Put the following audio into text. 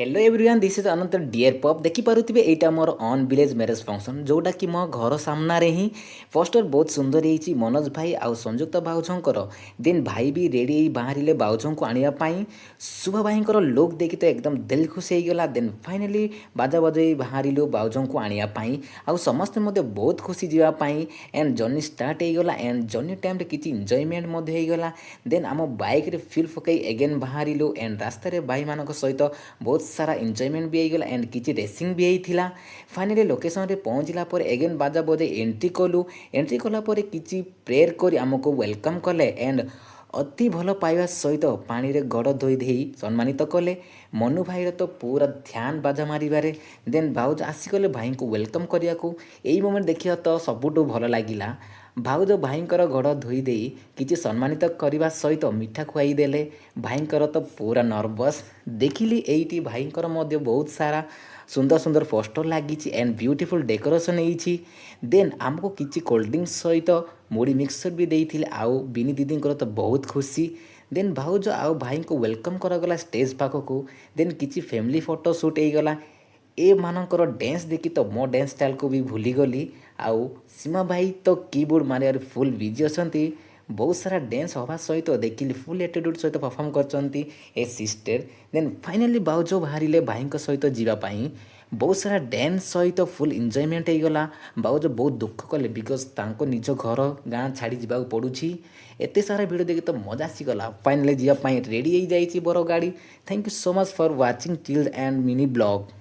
Hello everyone this is Anant dear पप देखिपे यहाँ मोर ऑन विलेज मैरेज फंक्शन जोटा कि मो घर सामने ही पोस्टर बहुत सुंदर होती मनोज भाई आउ संयुक्त बाउजंकर देन भाई भी रेडी बाहर बाउजों को आने शुभ भाई लुक देखी तो एकदम दिल खुश हो गला देन फाइनाली बाजा बजे बाहर बाउजों को आने आउ समस्ते बहुत खुशी जावाई एंड जर्नी स्टार्ट हो गला एंड जर्नी टाइम किसी इंजॉयमेंट होगला देन आम बाइक फिल पकई एगेन बाहर एंड रास्तार भाई मान सहित बहुत सारा एंजॉयमेंट भी होगला एंड किसी रेसिंग भी होता फाइनाली लोकेशन रे पहुँचला पर एगेन बाजा बजे एंट्री कलु एंट्री कलापर किसी प्रेयर कर आमको वेलकम कले एंड अति भल पाइबा सहित पानी रे गड़ धोई दे सम्मानित कले मनु भाईर तो पूरा ध्यान बाजा मारे देन भाउज आसीगले भाई को वेलकम करने को यही मोमेंट देखिए तो सबुठू भल लगिला भाउज भाईंकर गड़ धोई दे किसी सम्मानित करने सहित मिठा खुआई देले भाईंकर तो पूरा नर्वस देखिली एटी भाईंकर मध्य बहुत सारा सुंदर सुंदर पोस्टर लगी एंड ब्यूटीफुल डेकोरेशन होती देन आमको किसी कोल्ड ड्रिंक्स सहित मुड़ी मिक्सचर भी देते आउ बिनी दीदी तो बहुत खुशी देन भाउज आउ भाई को वेलकम करागला स्टेज पाखक देन किसी फैमिली फोटो शूट होगला ए मानकर डांस देखी तो मो डांस स्टाइल को भी भूलीगली आउ सीमा भाई तो कीबोर्ड मारे फुल बिजी अच्छा बहुत सारा डांस हवा सहित देखिली फुल एटीट्यूड सहित परफॉर्म करचंती ए सिस्टर देन फाइनाली बाउज बाहर भाई सहित जीवाई बहुत सारा डांस सहित फुल एंजॉयमेंट होगला बाउज बहुत दुख कले बिकज तांको निज घर गाँ छाड़ी जावाक पड़ुछि एते सारा वीडियो देखी तो मजा आसीगला फाइनाली जीवाई रेडी हो जाइए बर गाड़ी thank you so much for watching till and mini blog.